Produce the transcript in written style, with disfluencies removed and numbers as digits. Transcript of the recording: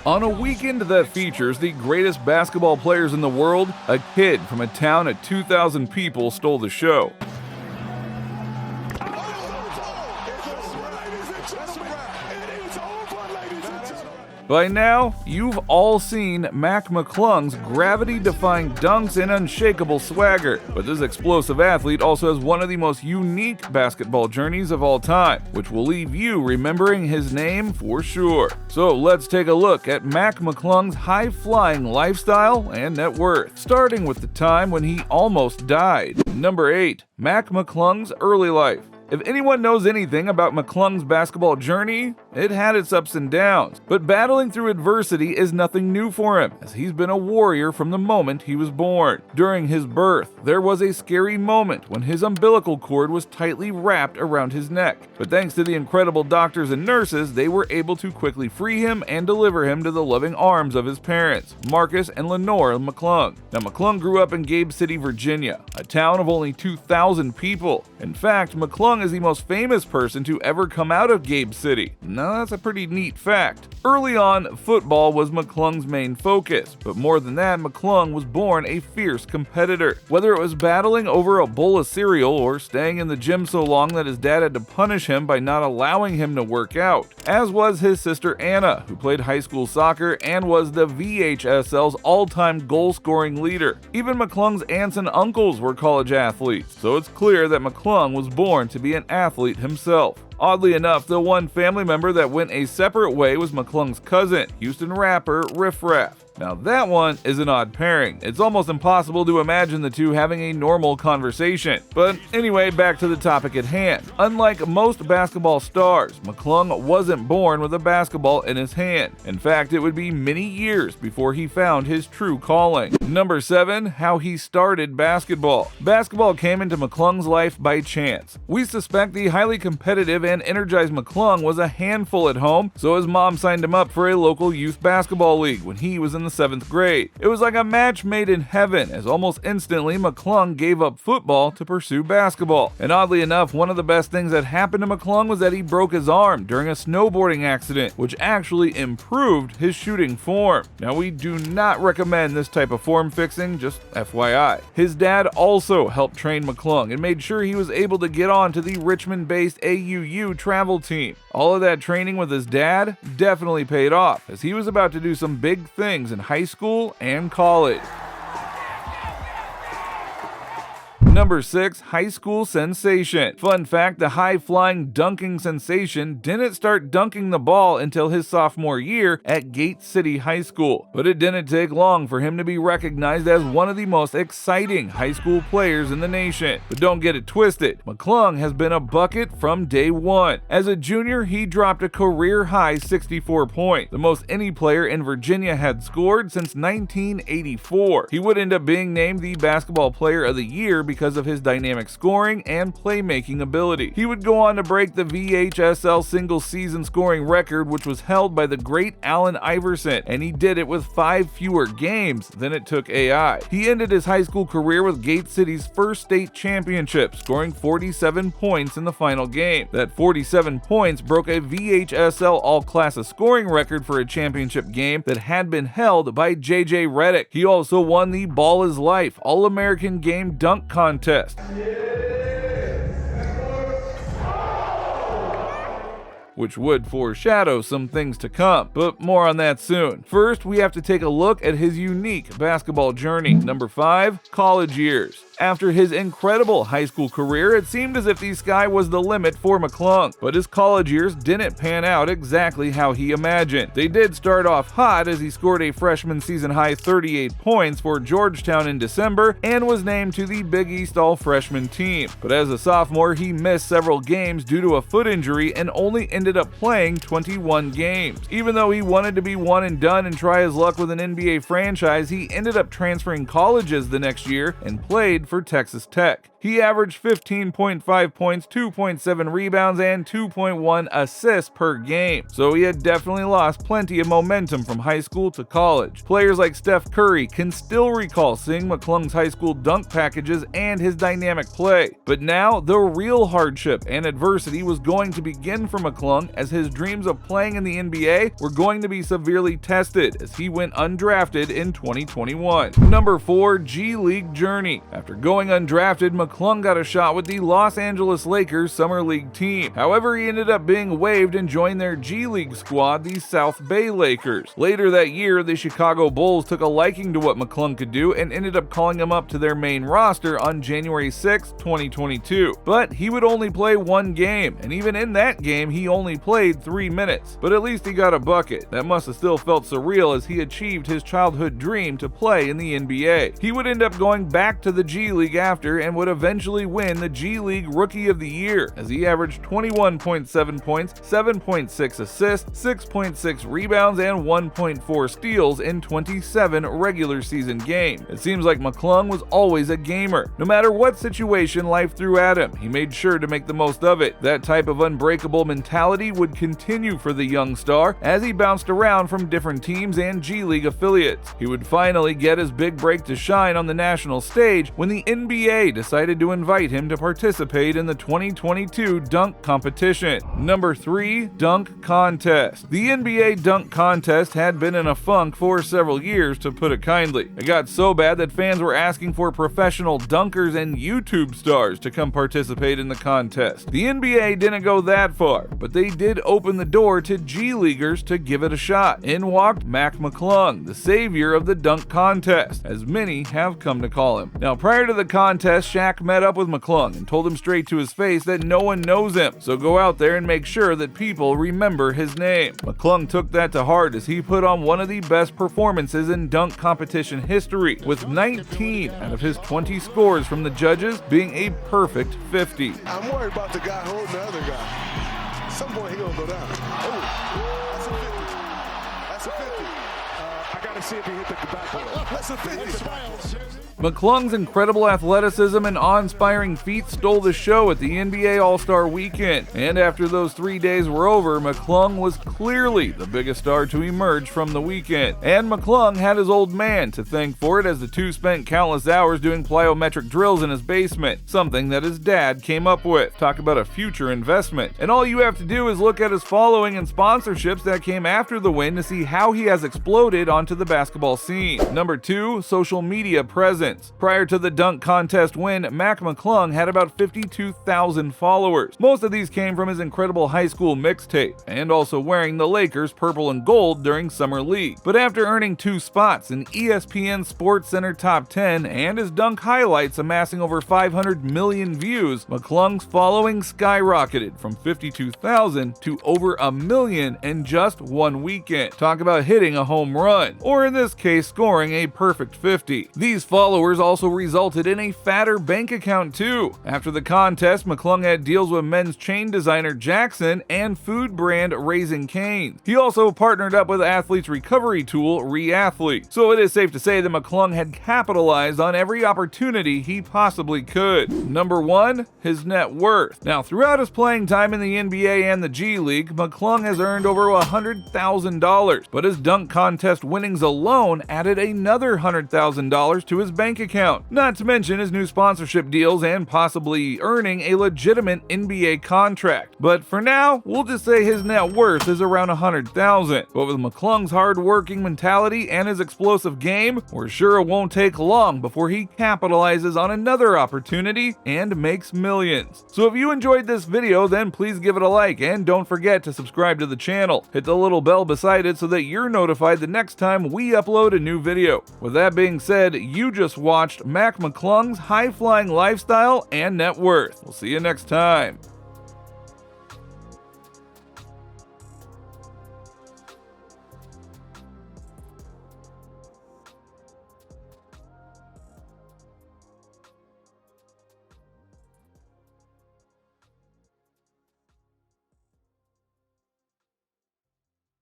On a weekend that features the greatest basketball players in the world, a kid from a town of 2,000 people stole the show. By now, you've all seen Mac McClung's gravity-defying dunks and unshakable swagger, but this explosive athlete also has one of the most unique basketball journeys of all time, which will leave you remembering his name for sure. So let's take a look at Mac McClung's high-flying lifestyle and net worth, starting with the time when he almost died. Number 8. Mac McClung's early life. If anyone knows anything about McClung's basketball journey, it had its ups and downs, but battling through adversity is nothing new for him, as he's been a warrior from the moment he was born. During his birth, there was a scary moment when his umbilical cord was tightly wrapped around his neck, but thanks to the incredible doctors and nurses, they were able to quickly free him and deliver him to the loving arms of his parents, Marcus and Lenore McClung. Now, McClung grew up in Gabe City, Virginia, a town of only 2,000 people. In fact, McClung is the most famous person to ever come out of Gabe City. Now that's a pretty neat fact. Early on, football was McClung's main focus, but more than that, McClung was born a fierce competitor. Whether it was battling over a bowl of cereal or staying in the gym so long that his dad had to punish him by not allowing him to work out, as was his sister Anna, who played high school soccer and was the VHSL's all-time goal-scoring leader. Even McClung's aunts and uncles were college athletes, so it's clear that McClung was born to be an athlete himself. Oddly enough, the one family member that went a separate way was McClung's cousin, Houston rapper Riff Raff. Now that one is an odd pairing. It's almost impossible to imagine the two having a normal conversation. But anyway, back to the topic at hand. Unlike most basketball stars, McClung wasn't born with a basketball in his hand. In fact, it would be many years before he found his true calling. Number 7. How he started basketball. Basketball came into McClung's life by chance. We suspect the highly competitive and energized McClung was a handful at home, so his mom signed him up for a local youth basketball league when he was in the 7th grade. It was like a match made in heaven, as almost instantly McClung gave up football to pursue basketball. And oddly enough, one of the best things that happened to McClung was that he broke his arm during a snowboarding accident, which actually improved his shooting form. Now, we do not recommend this type of form fixing, just FYI. His dad also helped train McClung and made sure he was able to get on to the Richmond-based AUU travel team. All of that training with his dad definitely paid off, as he was about to do some big things in high school and college. Number 6. High school sensation. Fun fact, the high-flying dunking sensation didn't start dunking the ball until his sophomore year at Gate City High School. But it didn't take long for him to be recognized as one of the most exciting high school players in the nation. But don't get it twisted, McClung has been a bucket from day one. As a junior, he dropped a career-high 64 points, the most any player in Virginia had scored since 1984. He would end up being named the Basketball Player of the Year because of his dynamic scoring and playmaking ability. He would go on to break the VHSL single-season scoring record, which was held by the great Allen Iverson, and he did it with 5 fewer games than it took AI. He ended his high school career with Gate City's first state championship, scoring 47 points in the final game. That 47 points broke a VHSL all-classes scoring record for a championship game that had been held by JJ Redick. He also won the Ball is Life All-American Game Dunk Contest. Which would foreshadow some things to come, but more on that soon. First, we have to take a look at his unique basketball journey. Number 5. College years. After his incredible high school career, it seemed as if the sky was the limit for McClung, but his college years didn't pan out exactly how he imagined. They did start off hot as he scored a freshman season-high 38 points for Georgetown in December and was named to the Big East All-Freshman team. But as a sophomore, he missed several games due to a foot injury and only ended up playing 21 games. Even though he wanted to be one and done and try his luck with an NBA franchise, he ended up transferring colleges the next year and played for Texas Tech. He averaged 15.5 points, 2.7 rebounds, and 2.1 assists per game, so he had definitely lost plenty of momentum from high school to college. Players like Steph Curry can still recall seeing McClung's high school dunk packages and his dynamic play, but now the real hardship and adversity was going to begin for McClung, as his dreams of playing in the NBA were going to be severely tested as he went undrafted in 2021. Number 4, G League journey. After going undrafted, McClung got a shot with the Los Angeles Lakers Summer League team. However, he ended up being waived and joined their G League squad, the South Bay Lakers. Later that year, the Chicago Bulls took a liking to what McClung could do and ended up calling him up to their main roster on January 6, 2022. But he would only play one game, and even in that game, he only played 3 minutes. But at least he got a bucket. That must have still felt surreal, as he achieved his childhood dream to play in the NBA. He would end up going back to the G League after and would eventually win the G League Rookie of the Year, as he averaged 21.7 points, 7.6 assists, 6.6 rebounds, and 1.4 steals in 27 regular season games. It seems like McClung was always a gamer. No matter what situation life threw at him, he made sure to make the most of it. That type of unbreakable mentality would continue for the young star as he bounced around from different teams and G League affiliates. He would finally get his big break to shine on the national stage when the NBA decided to invite him to participate in the 2022 dunk competition. Number 3, dunk contest. The NBA dunk contest had been in a funk for several years, to put it kindly. It got so bad that fans were asking for professional dunkers and YouTube stars to come participate in the contest. The NBA didn't go that far, but they did open the door to G Leaguers to give it a shot. In walked Mac McClung, the savior of the dunk contest, as many have come to call him. Now, prior to the contest, Shaq met up with McClung and told him straight to his face that no one knows him, so go out there and make sure that people remember his name. McClung took that to heart as he put on one of the best performances in dunk competition history, with 19 out of his 20 scores from the judges being a perfect 50. I'm worried about the guy holding the other guy. Some point he gonna go down. Oh, that's a 50. That's a 50. I gotta see if he hit the backboard. That's a 50. McClung's incredible athleticism and awe-inspiring feats stole the show at the NBA All-Star Weekend, and after those 3 days were over, McClung was clearly the biggest star to emerge from the weekend. And McClung had his old man to thank for it, as the two spent countless hours doing plyometric drills in his basement, something that his dad came up with. Talk about a future investment. And all you have to do is look at his following and sponsorships that came after the win to see how he has exploded onto the basketball scene. Number 2, social media presence. Prior to the dunk contest win, Mac McClung had about 52,000 followers. Most of these came from his incredible high school mixtape, and also wearing the Lakers purple and gold during Summer League. But after earning 2 spots in ESPN SportsCenter Top 10 and his dunk highlights amassing over 500 million views, McClung's following skyrocketed from 52,000 to over 1 million in just one weekend. Talk about hitting a home run, or in this case, scoring a perfect 50. These followers also resulted in a fatter bank account too. After the contest, McClung had deals with men's chain designer Jackson and food brand Raising Cane's. He also partnered up with athletes recovery tool Reathlete. So it is safe to say that McClung had capitalized on every opportunity he possibly could. Number 1, his net worth. Now, throughout his playing time in the NBA and the G League, McClung has earned over $100,000, but his dunk contest winnings alone added another $100,000 to his bank account, not to mention his new sponsorship deals and possibly earning a legitimate NBA contract. But for now, we'll just say his net worth is around $100,000. But with McClung's hard-working mentality and his explosive game, we're sure it won't take long before he capitalizes on another opportunity and makes millions. So if you enjoyed this video, then please give it a like, and don't forget to subscribe to the channel. Hit the little bell beside it so that you're notified the next time we upload a new video. With that being said, you just watched Mac McClung's high-flying lifestyle and net worth. We'll see you next time.